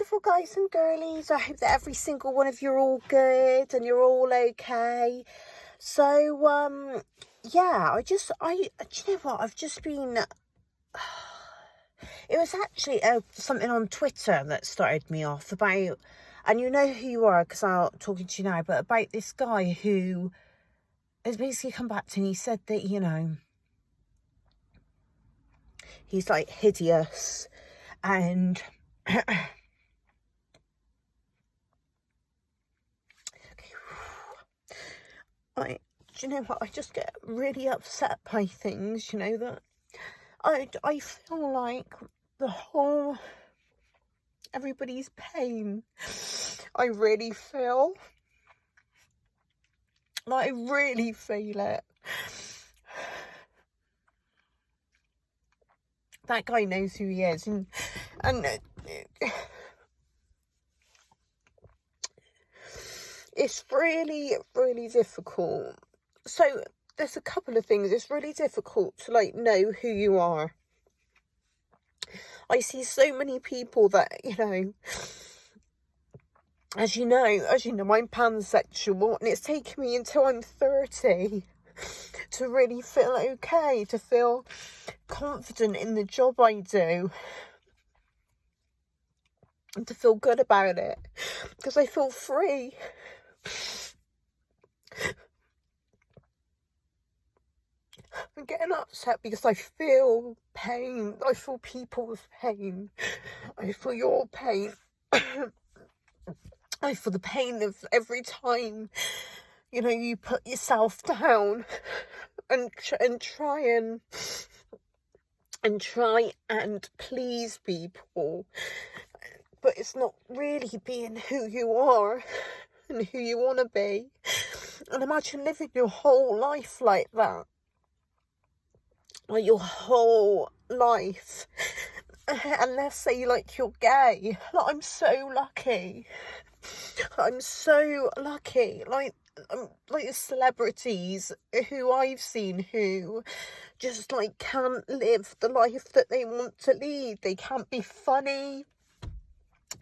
beautiful guys and girlies. I hope that every single one of you are all good and you're all okay. So, yeah, do you know what? I've just been, it was actually something on Twitter that started me off about, and you know who you are because I'm talking to you now, but about this guy who has basically come back to me. He said that, you know, he's like hideous and do you know what? I just get really upset by things, you know, that I feel like everybody's pain. I really feel like I really feel it. That guy knows who he is, and it's really, really difficult. So there's a couple of things. It's really difficult to like know who you are. I see so many people that, you know, as you know, I'm pansexual, and it's taken me until I'm 30 to really feel okay, to feel confident in the job I do, and to feel good about it, because I feel free. I'm getting upset because I feel pain. I feel people's pain. I feel your pain. I feel the pain of every time, you know, you put yourself down and try and please people, but it's not really being who you are and who you want to be. And imagine living your whole life like that, like your whole life. And let's say like you're gay. Like, I'm so lucky. Like the celebrities who I've seen who just like can't live the life that they want to lead. They can't be funny.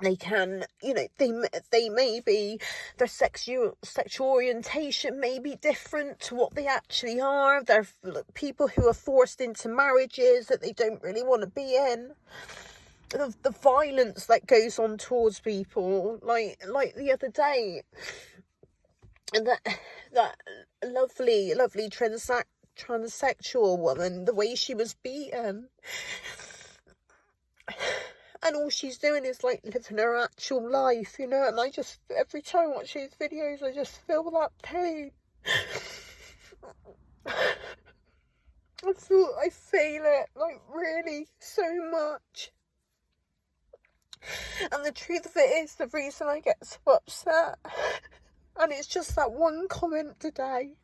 They can, you know, they may be, their sexual orientation may be different to what they actually are. They're people who are forced into marriages that they don't really want to be in. The violence that goes on towards people, like the other day, and that lovely transsexual woman, the way she was beaten. And all she's doing is like living her actual life, you know, and I just, every time I watch these videos, I just feel that pain. I feel it, like, really, so much. And the truth of it is, the reason I get so upset, and it's just that one comment today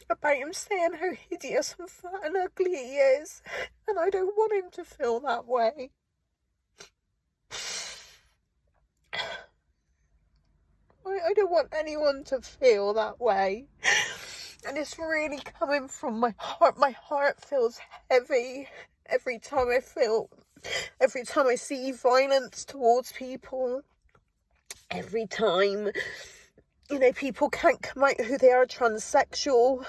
about him saying how hideous and fat and ugly he is, and I don't want him to feel that way. I don't want anyone to feel that way. And it's really coming from my heart. My heart feels heavy every time I see violence towards people. Every time, you know, people can't come out who they are, transsexual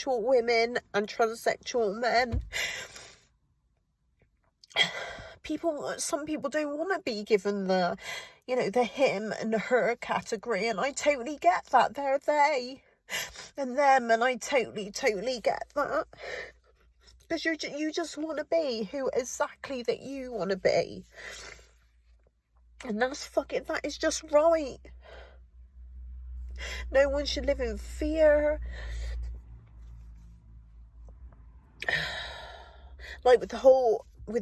women and transsexual men. Some people don't want to be given the, you know, the him and her category, and I totally get that. They're they and them, and I totally get that, because you just want to be who exactly that you want to be, and that is just right. No one should live in fear. Like with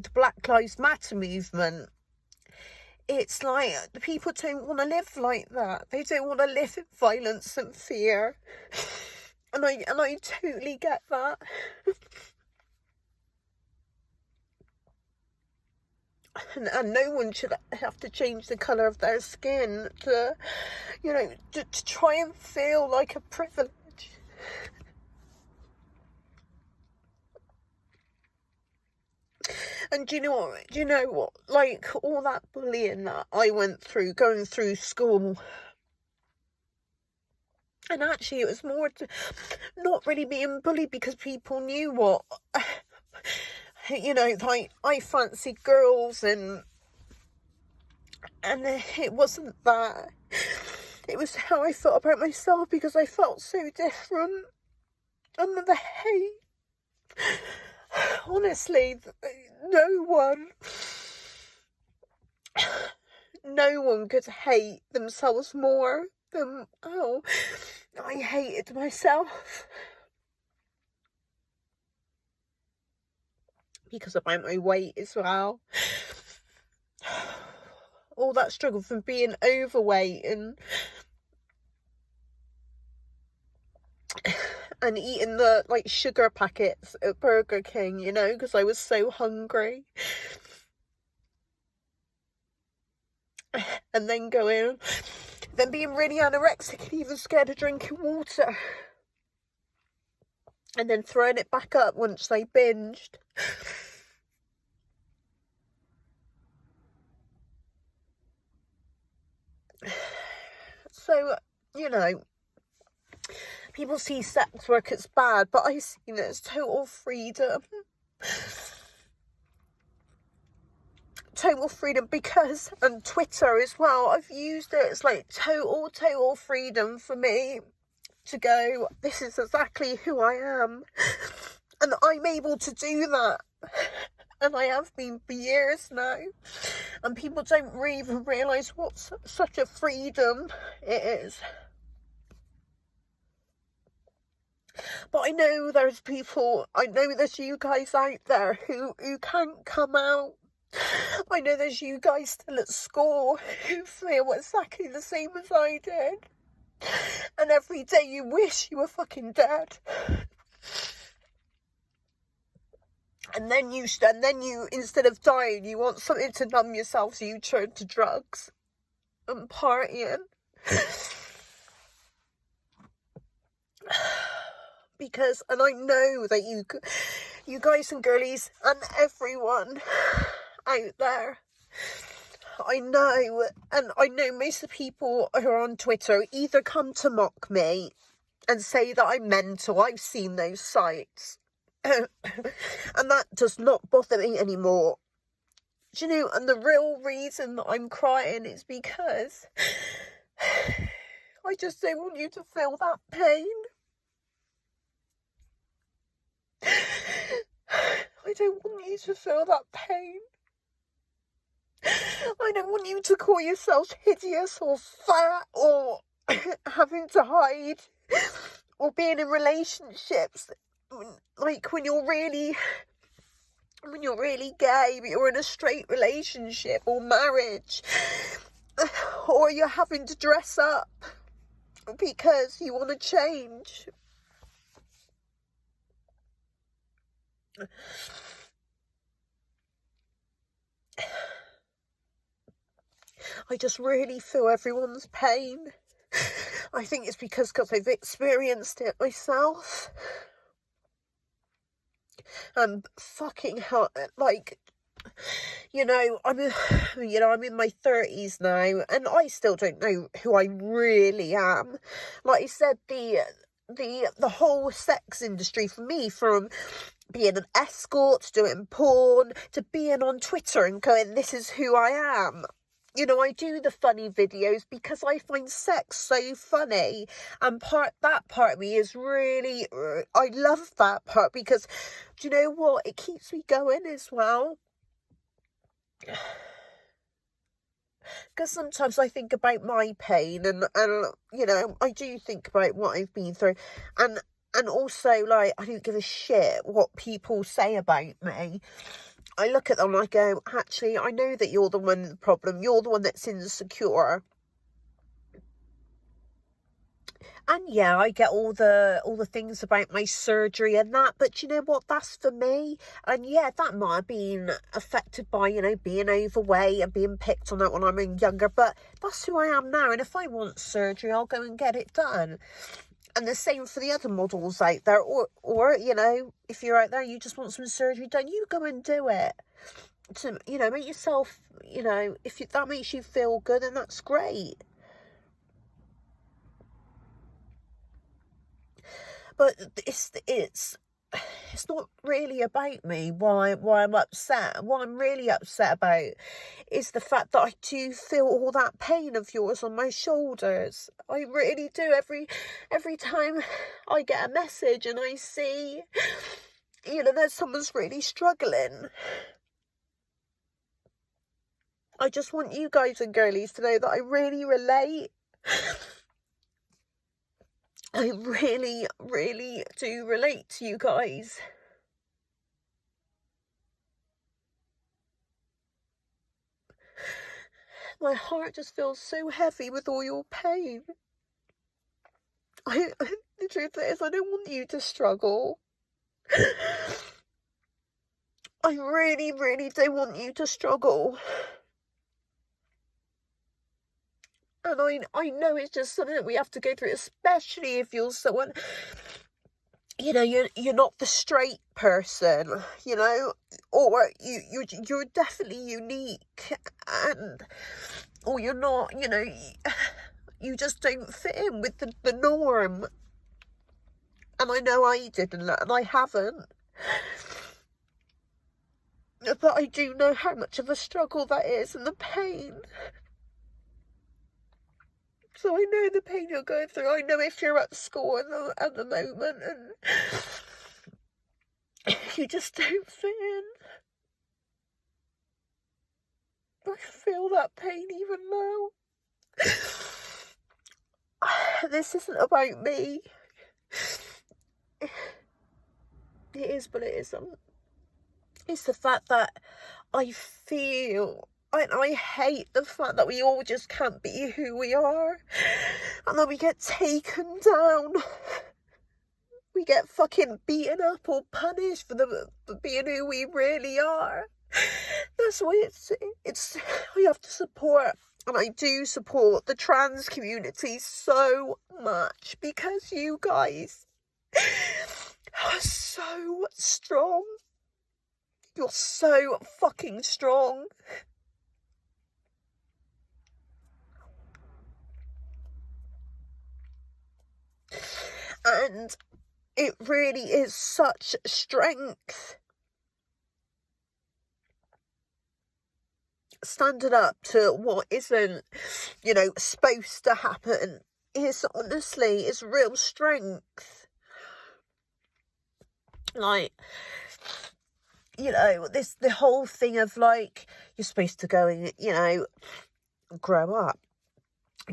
the Black Lives Matter movement, it's like the people don't want to live like that. They don't want to live in violence and fear. And I totally get that. And no one should have to change the colour of their skin to, you know, to try and feel like a privilege. And do you know what? Like, all that bullying that I went through, going through school. And actually, it was more not really being bullied because people knew what, you know, like, I fancied girls, and it wasn't that. It was how I felt about myself, because I felt so different. And the hate. Honestly, no one could hate themselves more than, I hated myself. Because about my weight as well. All that struggle from being overweight and eating the, like, sugar packets at Burger King, you know, because I was so hungry. And then being really anorexic and even scared of drinking water. And then throwing it back up once I binged. So, you know, people see sex work as bad, but I see it as total freedom. Total freedom, because, and Twitter as well, I've used it as like total freedom for me to go, this is exactly who I am. And I'm able to do that. And I have been for years now. And people don't even realise what such a freedom it is. But I know there's you guys out there who can't come out. I know there's you guys still at school who feel exactly the same as I did. And every day you wish you were fucking dead. And then you, instead of dying, you want something to numb yourself, so you turn to drugs and partying. Because, and I know that you guys and girlies and everyone out there, I know most of the people who are on Twitter either come to mock me and say that I'm mental. I've seen those sites. And that does not bother me anymore. Do you know, and the real reason that I'm crying is because I just don't want you to feel that pain. I don't want you to feel that pain. I don't want you to call yourselves hideous or fat or having to hide or being in relationships. Like when you're really gay, but you're in a straight relationship or marriage, or you're having to dress up because you want to change. I just really feel everyone's pain. I think it's because I've experienced it myself. And fucking hell, like, you know, I'm in my 30s now, and I still don't know who I really am. Like I said, the whole sex industry for me, from being an escort to doing porn to being on Twitter and going, this is who I am. You know, I do the funny videos because I find sex so funny, and that part of me is really, I love that part, because do you know what, it keeps me going as well. Because sometimes I think about my pain, and you know, I do think about what I've been through, and also, like, I don't give a shit what people say about me. I look at them and I go, actually, I know that you're the one with the problem. You're the one that's insecure. And yeah, I get all the things about my surgery and that, but you know what? That's for me. And yeah, that might have been affected by, you know, being overweight and being picked on that when I'm younger, but that's who I am now. And if I want surgery, I'll go and get it done. And the same for the other models out there. Or you know, if you're out there, you just want some surgery done, you go and do it. To, you know, make yourself, you know, that makes you feel good, and that's great. But it's not really about me. Why I'm upset. What I'm really upset about is the fact that I do feel all that pain of yours on my shoulders. I really do. Every time I get a message and I see, you know, that someone's really struggling, I just want you guys and girlies to know that I really relate. I really, really do relate to you guys. My heart just feels so heavy with all your pain. The truth is, I don't want you to struggle. I really, really don't want you to struggle. And I know it's just something that we have to go through, especially if you're someone, you know, you're not the straight person, you know, or you're definitely unique, or you're not, you know, you just don't fit in with the norm. And I know I didn't, and I haven't. But I do know how much of a struggle that is, and the pain. So I know the pain you're going through. I know if you're at school at the moment and you just don't fit in. I feel that pain even now. This isn't about me. It is, but it isn't. It's the fact that I feel, and I hate the fact that we all just can't be who we are, and then we get taken down. We get fucking beaten up or punished for being who we really are. That's why it's I have to support, and I do support the trans community so much, because you guys are so strong. You're so fucking strong. And it really is such strength standing up to what isn't, you know, supposed to happen. It's honestly, it's real strength. Like, you know, the whole thing of like, you're supposed to go and, you know, grow up,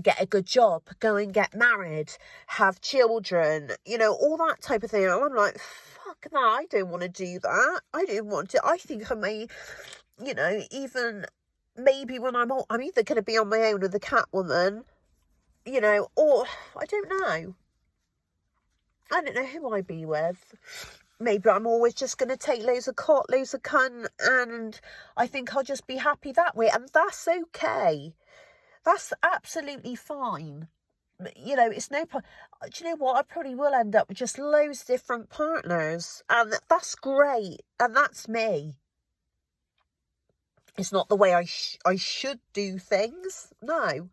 get a good job, go and get married, have children, you know, all that type of thing. And I'm like, fuck that, I don't want to do that. I don't want to. I think I may, you know, even maybe when I'm old, I'm either going to be on my own with the Catwoman, you know, or I don't know. I don't know who I'd be with. Maybe I'm always just going to take loads of cock, loads of cunt, and I think I'll just be happy that way. And that's okay. That's absolutely fine. You know, it's no... Do you know what? I probably will end up with just loads of different partners. And that's great. And that's me. It's not the way I should do things. No.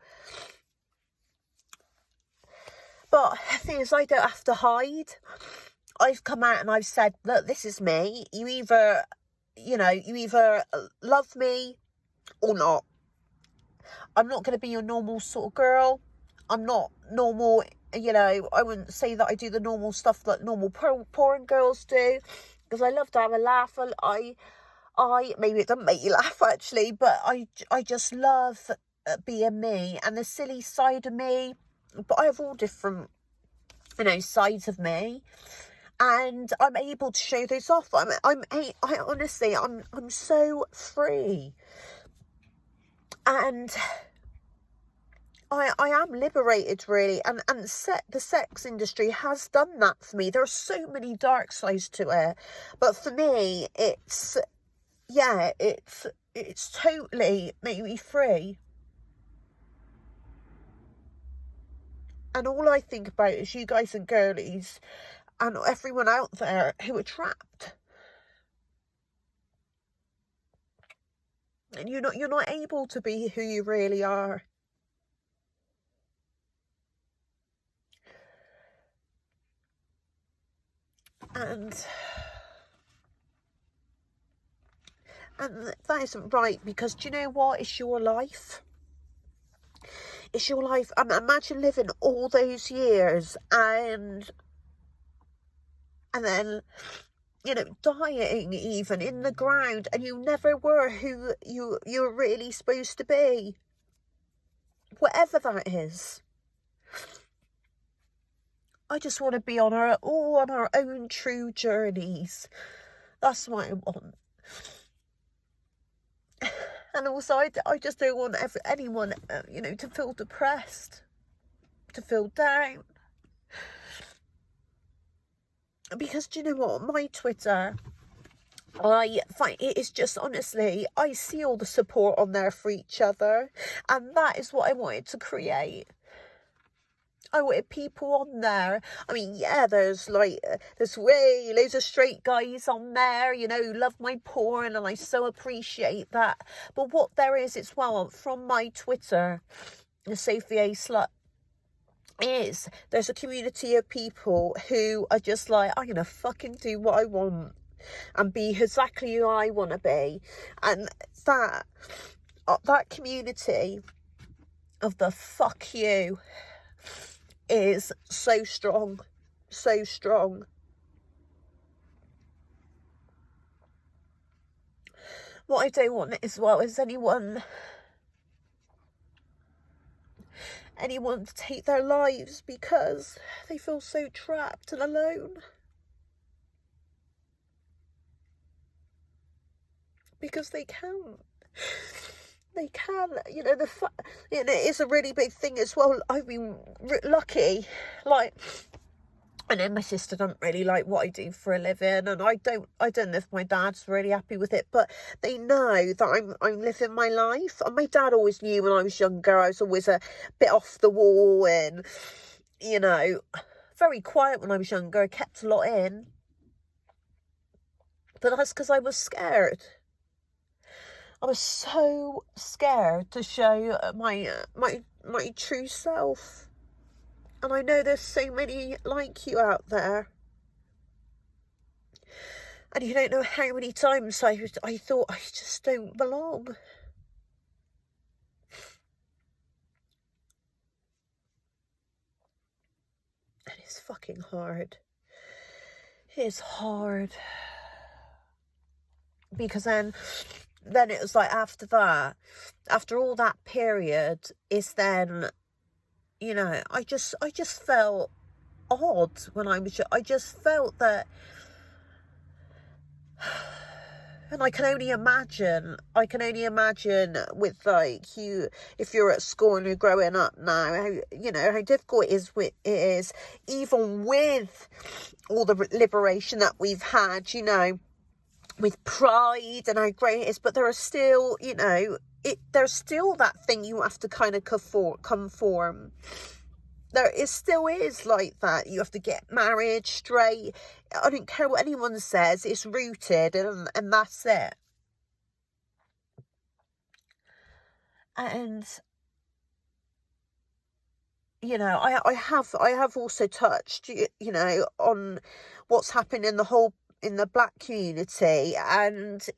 But the thing is, I don't have to hide. I've come out and I've said, look, this is me. You either love me or not. I'm not going to be your normal sort of girl. I'm not normal, you know, I wouldn't say that I do the normal stuff that normal porn girls do, because I love to have a laugh. I maybe it doesn't make you laugh actually, but I just love being me and the silly side of me. But I have all different, you know, sides of me. And I'm able to show those off. I honestly, I'm so free. And I am liberated, really. And the sex industry has done that for me. There are so many dark sides to it. But for me, it's totally made me free. And all I think about is you guys and girlies and everyone out there who are trapped. And you're not able to be who you really are. And that isn't right, because do you know what? It's your life. It's your life. Imagine living all those years and then, you know, dying even in the ground, and you never were who you're really supposed to be. Whatever that is. I just want to be on our own true journeys. That's what I want. And also, I just don't want anyone, you know, to feel depressed, to feel down. Because do you know what? My Twitter, I find it is just, honestly, I see all the support on there for each other. And that is what I wanted to create. I wanted people on there. I mean, yeah, there's way loads of straight guys on there, you know, who love my porn, and I so appreciate that. But what there is as well from my Twitter, the Sophie A Slut, is there's a community of people who are just like, I'm gonna fucking do what I want and be exactly who I want to be. And that community of the fuck you is so strong, so strong. What I don't want as well is anyone to take their lives because they feel so trapped and alone. Because they can't. They can, you know, it is a really big thing as well. I've been lucky, like, I know my sister doesn't really like what I do for a living, and I don't know if my dad's really happy with it, but they know that I'm living my life. And my dad always knew when I was younger I was always a bit off the wall and, you know, very quiet when I was younger. I kept a lot in, but that's because I was scared. I was so scared to show my true self. And I know there's so many like you out there. And you don't know how many times I thought I just don't belong. And it's fucking hard. It's hard. Because then it was like after all that period, is then, you know, I just felt odd when I just felt that, and I can only imagine with, like, you, if you're at school and you're growing up now, how, you know, how difficult it is, even with all the liberation that we've had, you know, with pride and how great it is, but there are still, you know, there's still that thing you have to kind of conform. There still is like that. You have to get married straight. I don't care what anyone says. It's rooted, and that's it. And, you know, I have also touched, you know, on what's happened in the black community, and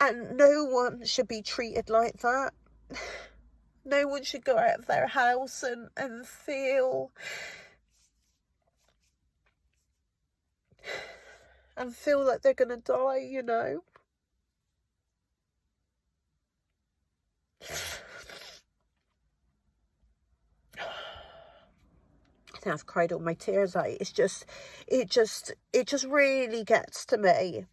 no one should be treated like that. No one should go out of their house and feel like they're gonna die, you know. I think I've cried all my tears out. It just really gets to me.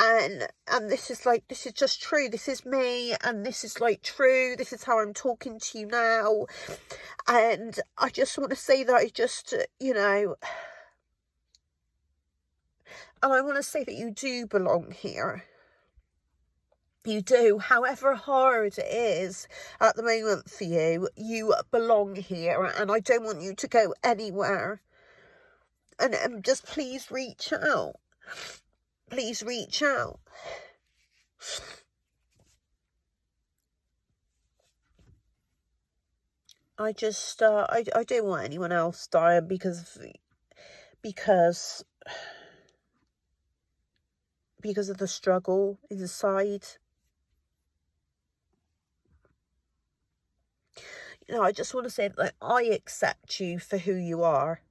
And this is just true. This is me, and this is like true. This is how I'm talking to you now. And I just want to say that I just, you know, and I want to say that you do belong here. You do. However hard it is at the moment for you, you belong here, and I don't want you to go anywhere. And just please reach out. Please reach out. I just, I don't want anyone else dying because of the struggle inside. You know, I just want to say that I accept you for who you are.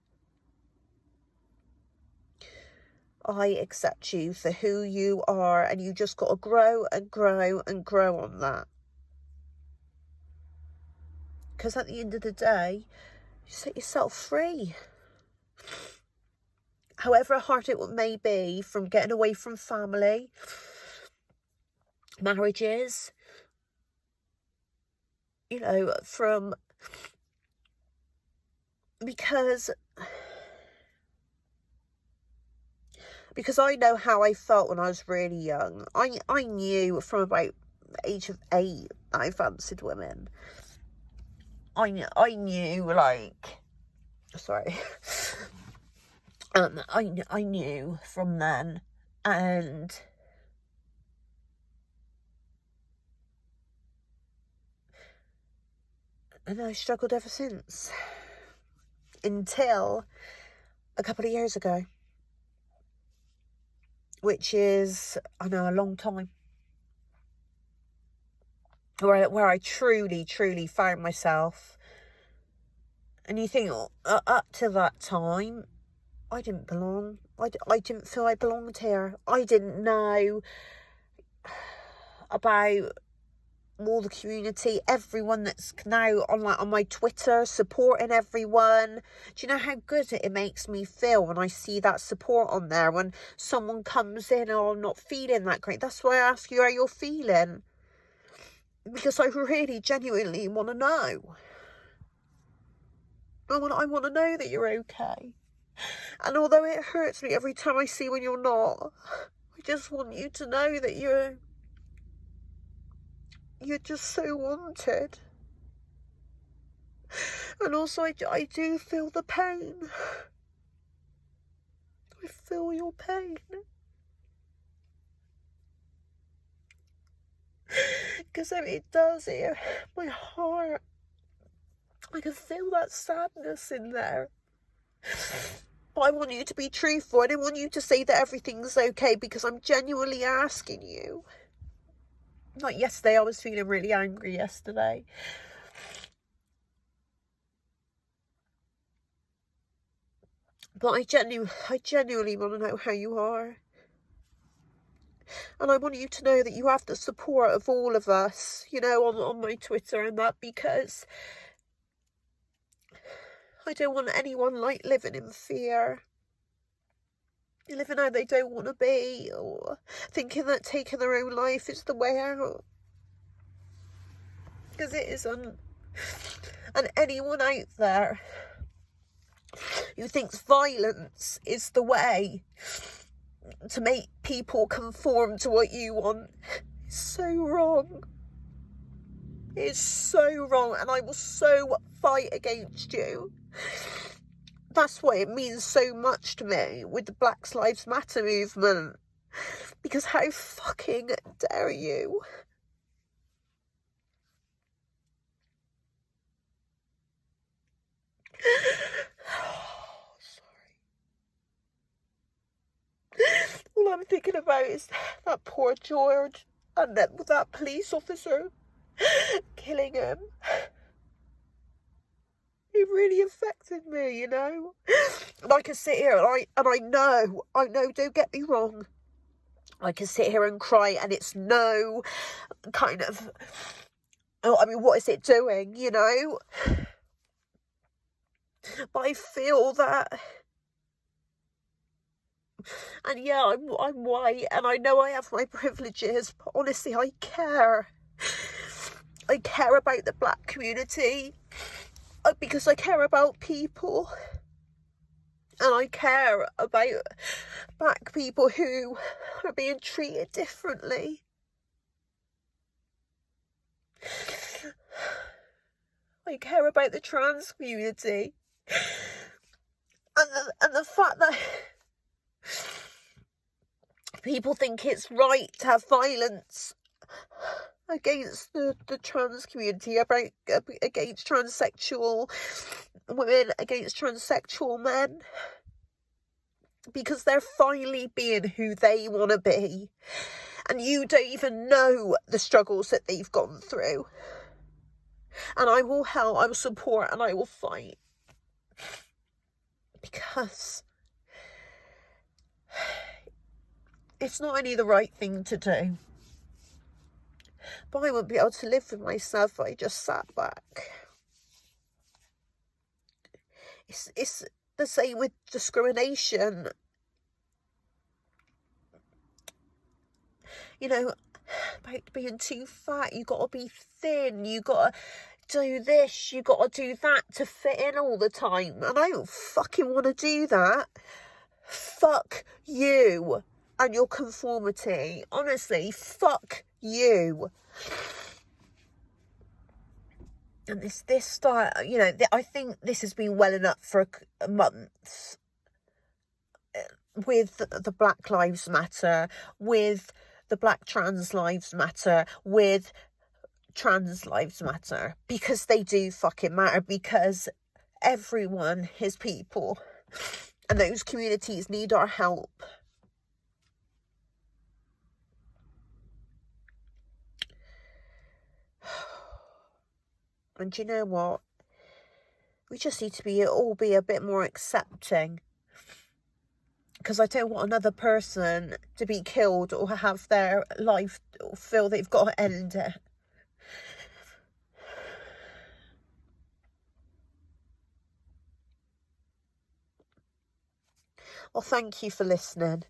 I accept you for who you are, and you just got to grow and grow and grow on that. Because at the end of the day, you set yourself free. However hard it may be, from getting away from family, marriages, you know, because I know how I felt when I was really young. I knew from about the age of 8 that I fancied women. I knew, like, sorry. I knew from then, and I struggled ever since, until a couple of years ago, which is, I know, a long time, where I truly found myself. And you think, up to that time, I didn't belong. I didn't feel I belonged here. I didn't know about all the community, everyone that's now on my Twitter, supporting everyone. Do you know how good it makes me feel when I see that support on there? When someone comes in, oh, I'm not feeling that great. That's why I ask you how you're feeling. Because I really genuinely want to know. I want to know that you're okay. And although it hurts me every time I see when you're not, I just want you to know that you're just so wanted. And also, I do feel the pain. I feel your pain. Because it does, my heart, I can feel that sadness in there. But I want you to be truthful. I don't want you to say that everything's okay, because I'm genuinely asking you. Like yesterday, I was feeling really angry yesterday. But I genuinely want to know how you are. And I want you to know that you have the support of all of us, you know, on my Twitter and that, because I don't want anyone, like, living in fear. Living how they don't want to be, or thinking that taking their own life is the way out. Because it isn't. And anyone out there who thinks violence is the way to make people conform to what you want is so wrong. It's so wrong, and I will so fight against you. That's why it means so much to me with the Black Lives Matter movement. Because how fucking dare you? Sorry. All I'm thinking about is that poor George, and then with that police officer killing him. It really affected me, you know. And I can sit here and I know, don't get me wrong, I can sit here and cry, and it's no kind of, oh, I mean, what is it doing, you know? But I feel that, and yeah, I'm white, and I know I have my privileges, but honestly, I care. I care about the black community, because I care about people. And I care about black people who are being treated differently. I care about the trans community. And the fact that people think it's right to have violence against the trans community, against transsexual women, against transsexual men, because they're finally being who they want to be, and you don't even know the struggles that they've gone through. And I will help, I will support, and I will fight, because it's not only the right thing to do, but I wouldn't be able to live with myself if I just sat back. It's the same with discrimination. You know, about being too fat, you got to be thin, you got to do this, you got to do that to fit in all the time. And I don't fucking want to do that. Fuck you and your conformity. Honestly, fuck you. And this style, you know, I think this has been welling up for months with the Black Lives Matter, with the Black Trans Lives Matter, with Trans Lives Matter, because they do fucking matter, because everyone is people, and those communities need our help. And you know what? We just need to all be a bit more accepting. Because I don't want another person to be killed or have their life or feel they've got to end it. Well, thank you for listening.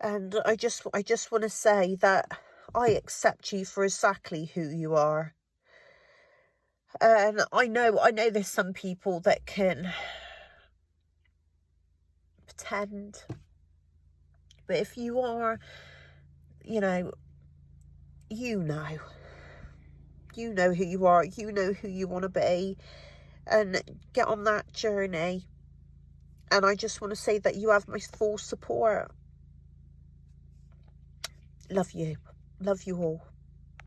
And I just want to say that I accept you for exactly who you are. And I know there's some people that can pretend. But if you are, you know who you are, you know who you want to be, and get on that journey. And I just want to say that you have my full support. Love you all.